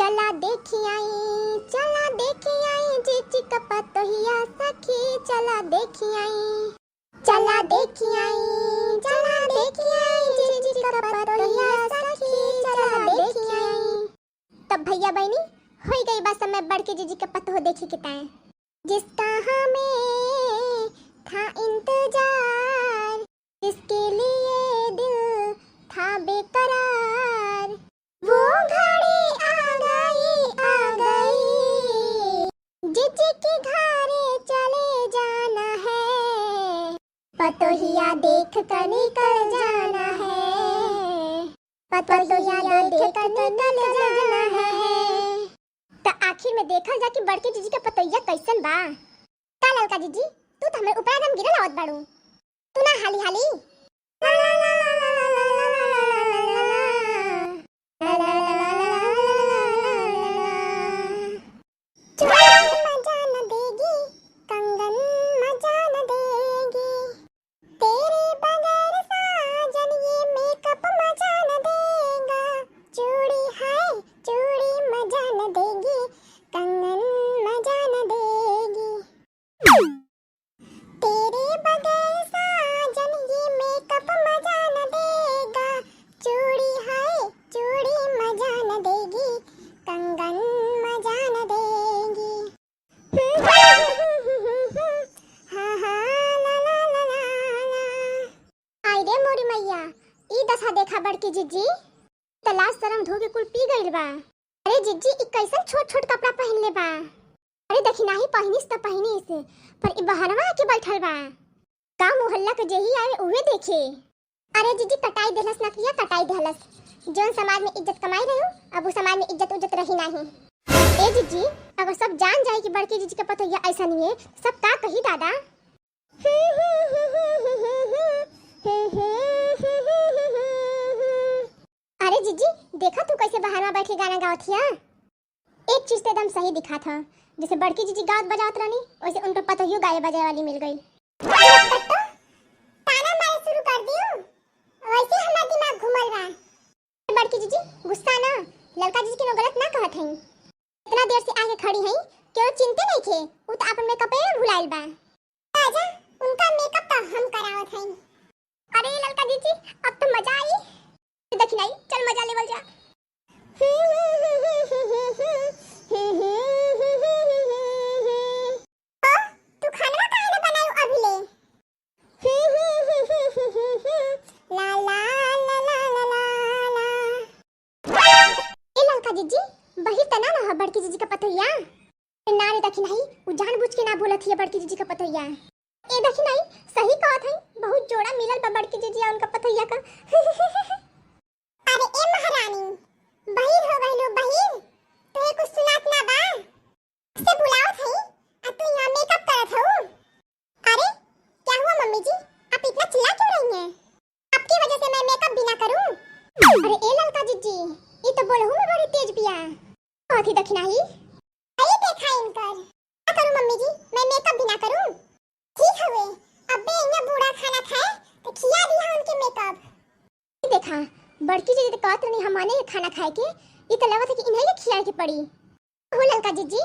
चला देखी आई जीजी का पतोहिया सखी चला देखी आई जीजी का पतोहिया सखी चला देखी आई। तब भैया बहनी हो गई बस समय बढ़ के जीजी का पतो देखी किताएं जिसका हमें था इंतजार, जिसके लिए दिल था बेकरार, वो घड़ी आ गई जीजी के घरे चले जाना है, पतोहिया देख कर निकल जाना है, पतोहिया देख कर निकल जाना है। तो आखिर में देखल जा कि बड़की जीजी का पतोहिया कैसन बा। का ललका जीजी तू तो हमें ऊपर एकदम गिरल आवत बाड़ू, तू ना हाली हाली देखा बड़की जीजी तलाश शरम धो के कुल पी गइल बा। अरे जीजी ई कैसन छोट छोट कपड़ा पहन ले बा। अरे देखी नाही पहिनिस त पहिनी से पर ई बहरवा आके बैठल बा। गांव मोहल्ला के जेही आवे उहे देखे। अरे जीजी कटाई देहलस ना किया कटाई देहलस। जोन समाज में इज्जत कमाई रही अब वो समाज में इज्जत उज्जत रही नहीं। ए जीजी अगर सब जान जाए कि बड़की जीजी का पतोहिया ऐसा नहीं है सब का कही दादा। अरे जीजी देखा तू कैसे बाहर में बैठ के गाना गावत हिया। एक चीज तो एकदम सही दिखा था, जैसे बड़की जीजी गावत बजावत रहनी वैसे उनका पतोहियो गाये बजाए वाली मिल गई। ताना मारे शुरू कर दियो वैसे हमारा दिमाग घुमल बा। बड़की जीजी गुस्सा ना लड़का जीजी के नो गलत ना कहत हई। इतना देर से आगे खड़ी हई क्यों चिंते नहीं थे वो तो अपन मेकअप पे भुलाइल बा। आजा उनका मेकअप तो हम करावत हई। अरे लड़का जीजी अब तो मजा आई। देखी नहीं चल मजा लेवल जा। तू खाना काहे ना बनायो अभी ले। ला ला ला ला ला ला। ए लड़का जीजी बही तना ना बड़की जीजी का पतोहिया। ना रे देखी नहीं वो जानबूझ के ना बोलत है बड़की जीजी का पतोहिया। ए देखी नहीं सही कहत है बहुत जोड़ा मिलल बा बड़की जीजी और उनका पतोहिया का। अरे ए महारानी बहिर हो गइलो बहिर तो ये कुछ सुनात ना बा से बुलावत है अब तू यहां मेकअप करत हो। अरे क्या हुआ मम्मी जी आप इतना चिल्ला क्यों रही हैं। आपकी वजह से मैं मेकअप भी ना करूं। अरे ए ललका जीजी ये तो बोलहु में बड़ी तेज बिया आथी दखना ही आइए देखा इनकर क्या करूं मम्मी जी मैं मेकअप भी ना करूं। ठीक हवे अबे इन्हें बूढ़ा खाना खाए तो खिया दिया उनके मेकअप। देखा बड़की जीजी तो कहत नहीं हमाने खाना खाए के ये तो लगत है कि इन्हें खियाए के पड़ी। हो ललका जीजी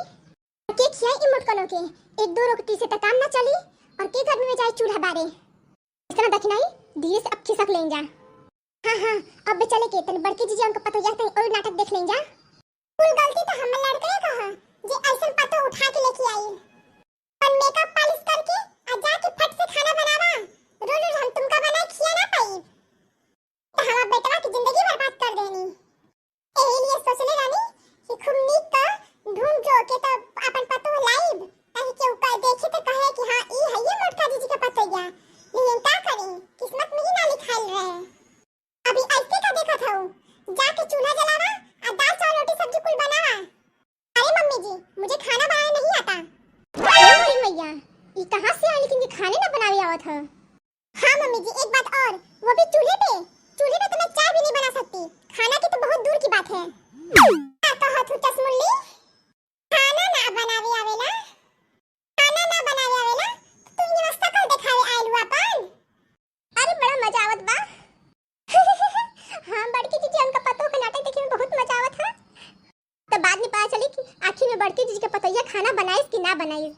के खियाए ई मोटकनो के एक दो रोटी से तो काम ना चली और के घर में जाए चूल्हा बारे इस तरह देखना ही धीरे से अब खिसक लें जा। हां अब चले के तन बड़की जीजी उनका पतो जाते और नाटक देख लें जा। कुल गलती तो हम लड़के कहा जे ऐसा पतो उठा के लेके आई और मेकअप पॉलिश करके आ जाके फट से खाना बनावा रोज रोज हम तुमका बनाए खिया ना पाई तो हमारा बेटवा की जिंदगी बर्बाद कर देनी। एही लिए सोचले रानी कि खूब नीक का ढूंढ जो के तो अपन पतो लाइव ताकि केहू का देखे तो कहे कि हां ई है ये मोटका जीजी का पतोहिया। लेकिन क्या करी किस्मत में ही ना लिखाइल रहे। अभी ऐसे का देखा था जाके चूल्हा जलावा और दाल चावल रोटी सब्जी कुल बनावा। अरे मम्मी जी मुझे खाना बनाना नहीं आता। अरे मैया ये कहां से आई लेकिन ये खाने ना बनावे आवत है। हां मम्मी जी एक बात और वो भी चूल्हे पे तो मैं चाय भी नहीं बना सकती खाना की तो बहुत दूर की बात है। तो हाथ चश्मुल्ली खाना ना बनावे आवेला तू ये मस्त कर दिखावे आइलू अपन। अरे बड़ा मजा आवत बा। हां बड़की जीजी उनका पतो का नाटक देखे में बहुत मजा आवत है। तो बात बाद में पता चली कि आखिर में बड़की जीजी के पतैया खाना बनाइस कि ना बनाइस।